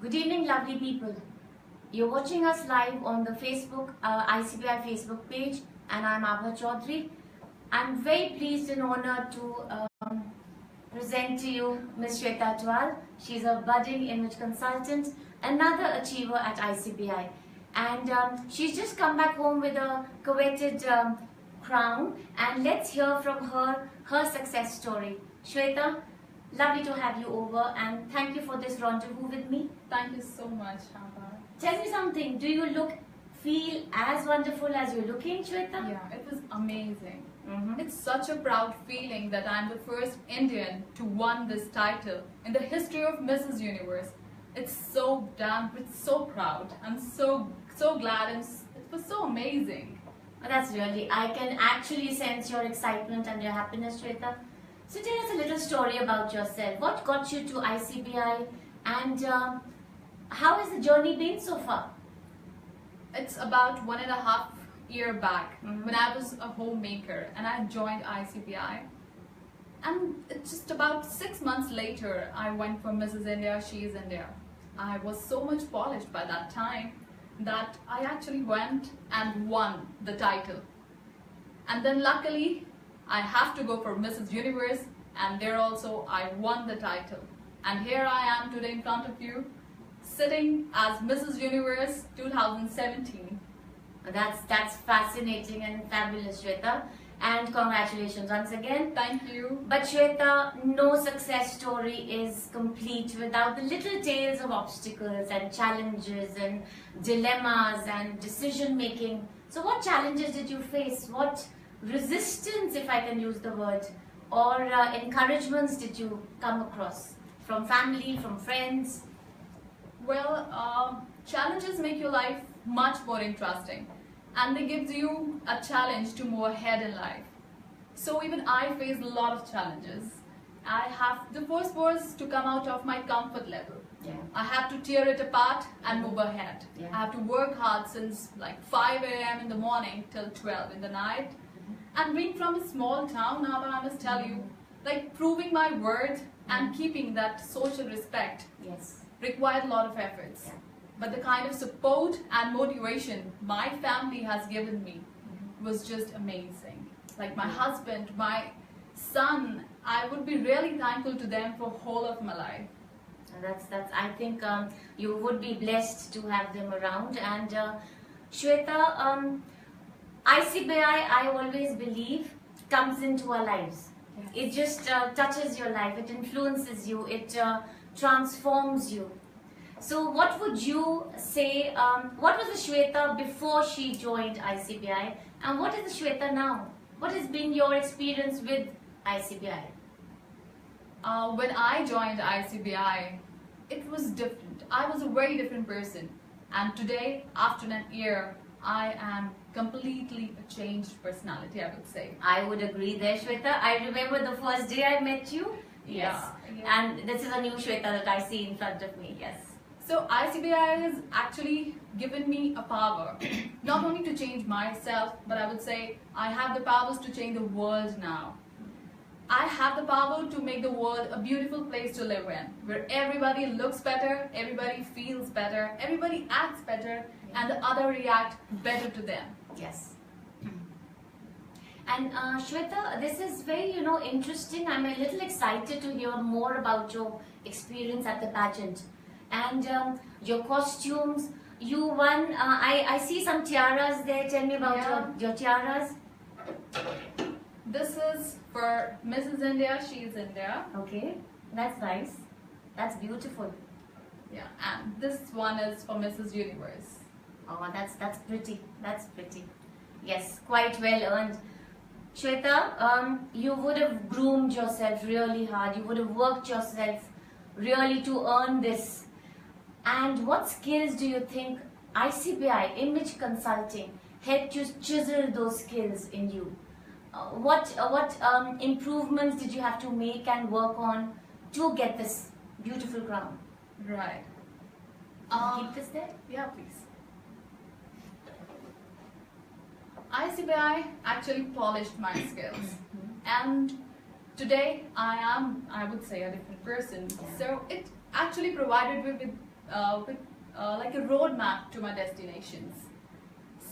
Good evening, lovely people. You're watching us live on the Facebook, ICBI Facebook page, and I'm Abha Chaudhary. I'm very pleased and honored to present to you Ms. Shaveta Athwal. She's a budding image consultant, another achiever at ICBI. And she's just come back home with a coveted crown. And let's hear from her success story. Shaveta, lovely to have you over, and thank you for this rendezvous with me. Thank you so much, Abha. Tell me something, do you feel as wonderful as you're looking, Shaveta? Yeah, it was amazing. Mm-hmm. It's such a proud feeling that I'm the first Indian to win this title in the history of Mrs. Universe. It's so proud. I'm so glad, and it was so amazing. That's really, I can actually sense your excitement and your happiness, Shaveta. So tell us a little story about yourself. What got you to ICBI, and how has the journey been so far? It's about 1.5 years back when I was a homemaker and I joined ICBI. And it's just about 6 months later, I went for Mrs. India, She is India. I was so much polished by that time that I actually went and won the title. And then luckily, I have to go for Mrs. Universe, and there also I won the title. And here I am today in front of you, sitting as Mrs. Universe 2017. That's fascinating and fabulous, Shaveta. And congratulations once again. Thank you. But Shaveta, no success story is complete without the little tales of obstacles and challenges and dilemmas and decision making. So what challenges did you face? What resistance, if I can use the word, or encouragements did you come across? From family, from friends? Well, challenges make your life much more interesting, and they give you a challenge to move ahead in life. So even I faced a lot of challenges. The first was to come out of my comfort level. Yeah. I have to tear it apart and move ahead. Yeah. I have to work hard since like 5 a.m. in the morning till 12 in the night. And being from a small town, I must tell you, like proving my worth and keeping that social respect required a lot of efforts. Yeah. But the kind of support and motivation my family has given me was just amazing. Like my husband, my son, I would be really thankful to them for whole of my life. That's. I think you would be blessed to have them around. And Shaveta, ICBI, I always believe, comes into our lives. Yes. It just touches your life. It influences you. It transforms you. So what would you say, what was the Shaveta before she joined ICBI, and what is the Shaveta now? What has been your experience with ICBI? When I joined ICBI, it was different. I was a very different person. And today, after an year, I am completely a changed personality, I would say. I would agree there, Shaveta. I remember the first day I met you. Yes. Yeah. And this is a new Shaveta that I see in front of me. Yes. So ICBI has actually given me a power, not only to change myself, but I would say I have the powers to change the world now. I have the power to make the world a beautiful place to live in, where everybody looks better, everybody feels better, everybody acts better, and the other react better to them. Yes. And Shaveta, this is very, interesting. I'm a little excited to hear more about your experience at the pageant. And your costumes, you won, I see some tiaras there. Tell me about your tiaras. This is for Mrs. India, She is India. Okay, that's nice. That's beautiful. Yeah, and this one is for Mrs. Universe. Oh, that's pretty. That's pretty. Yes, quite well earned. Shaveta, you would have groomed yourself really hard. You would have worked yourself really to earn this. And what skills do you think ICBI, image consulting, helped you chisel those skills in you? What improvements did you have to make and work on to get this beautiful crown? Right. Keep this there? Yeah, please. ICBI actually polished my skills. And today I am, I would say, a different person. Yeah. So it actually provided me with with like a roadmap to my destinations.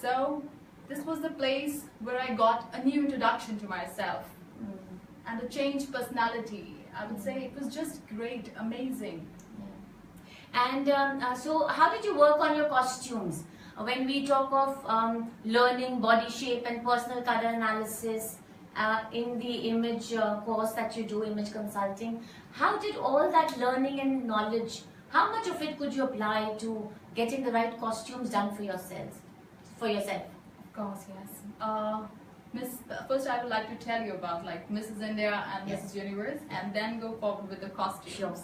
So this was the place where I got a new introduction to myself and a changed personality. I would say it was just great, amazing. And so how did you work on your costumes? When we talk of learning body shape and personal color analysis in the image course that you do, image consulting, how did all that learning and knowledge, how much of it could you apply to getting the right costumes done for yourself? Of course, yes. First I would like to tell you about like Mrs. India and Mrs. Universe, and then go forward with the costumes. Sure.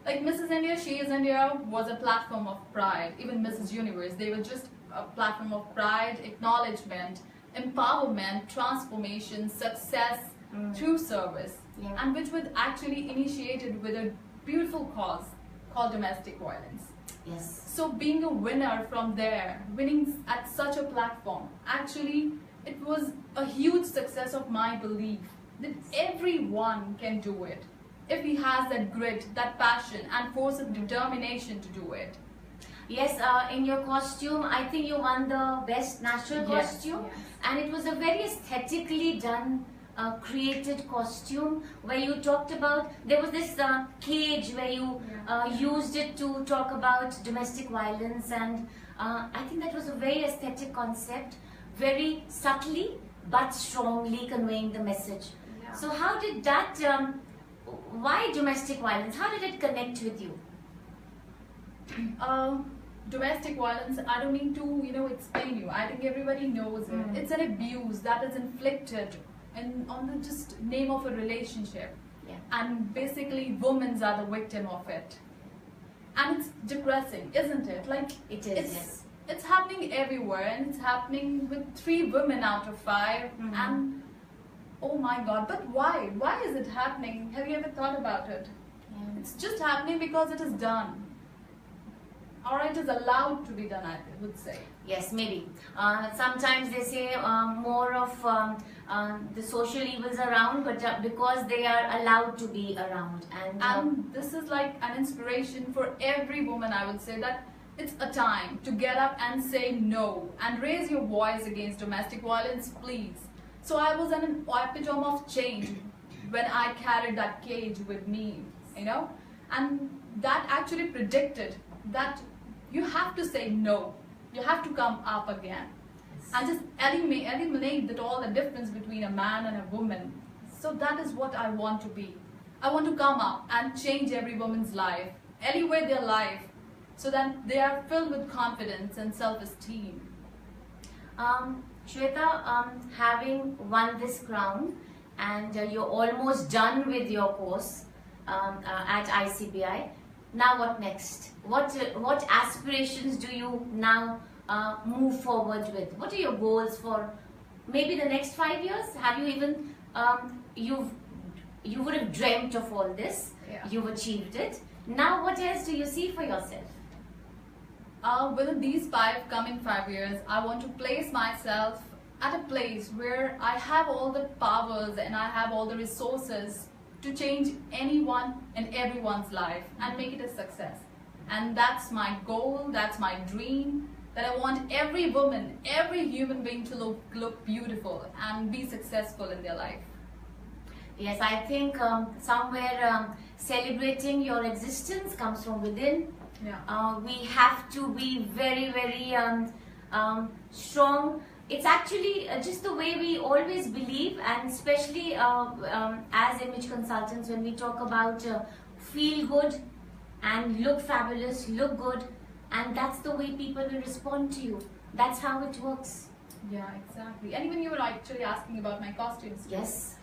Like Mrs. India, She is India was a platform of pride. Even Mrs. Universe, they were just a platform of pride, acknowledgement, empowerment, transformation, success through service, and which was actually initiated with a beautiful cause called domestic violence. Yes. So being a winner from there, winning at such a platform, actually it was a huge success of my belief that everyone can do it if he has that grit, that passion and force of determination to do it. Yes, in your costume, I think you won the best natural costume, and it was a very aesthetically done, created costume where you talked about, there was this cage where you used it to talk about domestic violence, and I think that was a very aesthetic concept, very subtly but strongly conveying the message. Yeah. So how did that, why domestic violence, how did it connect with you? Domestic violence, I don't need to, explain you. I think everybody knows it. It's an abuse that is inflicted on the just name of a relationship. Yeah. And basically, women are the victim of it. And it's depressing, isn't it? Like It is, yes. It's happening everywhere, and it's happening with 3 women out of 5. And oh my God! But why? Why is it happening? Have you ever thought about it? Yeah. It's just happening because it is done. Or it is allowed to be done, I would say. Yes, maybe. Sometimes they say more of the social evils around, but because they are allowed to be around. And this is like an inspiration for every woman, I would say, that it's a time to get up and say no and raise your voice against domestic violence, please. So I was in an epitome of change when I carried that cage with me, and that actually predicted that you have to say no, you have to come up again, and just eliminate that all the difference between a man and a woman. So that is what I want to be. I want to come up and change every woman's life, elevate their life, so that they are filled with confidence and self-esteem. Shweta, having won this crown, and you're almost done with your course at ICBI, now what next? What aspirations do you now move forward with? What are your goals for maybe the next 5 years? Have you even, you would have dreamt of all this, you've achieved it. Now what else do you see for yourself? Within these coming 5 years, I want to place myself at a place where I have all the powers and I have all the resources to change anyone and everyone's life and make it a success. And that's my goal, that's my dream, that I want every woman, every human being to look beautiful and be successful in their life. Yes, I think somewhere celebrating your existence comes from within. We have to be very, very strong. It's actually just the way we always believe, and especially as image consultants, when we talk about feel good and look fabulous, look good, and that's the way people will respond to you. That's how it works. Yeah, exactly. And even you were actually asking about my costumes. Yes.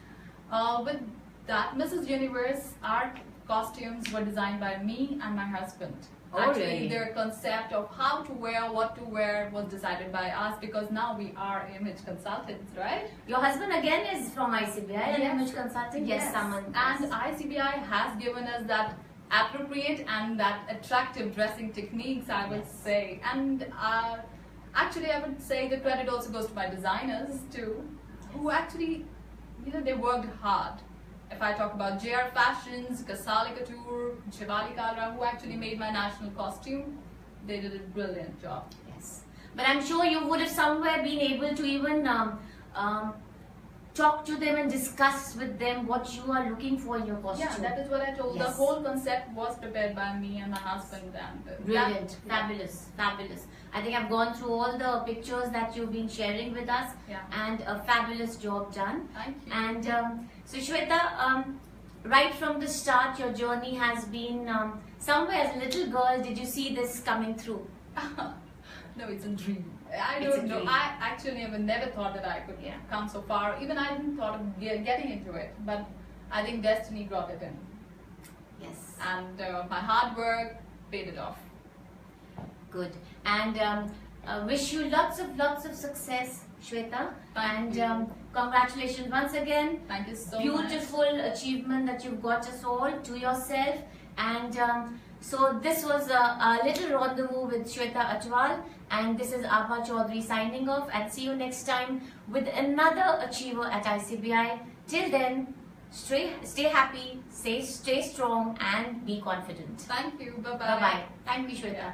With that, Mrs. Universe, our costumes were designed by me and my husband. Actually, really? their concept of how to wear, what to wear was decided by us, because now we are image consultants, right? Your husband again is from ICBI and image consulting? Yes. And ICBI has given us that appropriate and that attractive dressing techniques, I would say. And actually, I would say the credit also goes to my designers too, who actually, they worked hard if I talk about JR Fashions, Kasali Couture, Shivali Kalra, who actually made my national costume, they did a brilliant job. Yes, but I'm sure you would have somewhere been able to even talk to them and discuss with them what you are looking for in your costume. Yeah, that is what I told. Yes. The whole concept was prepared by me and my husband. And brilliant, fabulous, fabulous. I think I've gone through all the pictures that you've been sharing with us, and a fabulous job done. Thank you. And so Shweta, right from the start, your journey has been somewhere as a little girl. Did you see this coming through? No, it's a dream. I It's a don't know. dream. I actually never thought that I could come so far. Even I didn't thought of getting into it. But I think destiny brought it in. Yes. And my hard work paid it off. Good. And wish you lots of success, Shweta. Thank you. And congratulations once again. Thank you so much. Beautiful achievement that you've got us all to yourself. And so this was a little rendezvous with Shaveta Athwal, and this is Abha Chaudhary signing off, and see you next time with another achiever at ICBI. Till then, stay happy, stay strong, and be confident. Thank you. Bye-bye. Bye-bye. Thank you, Shweta.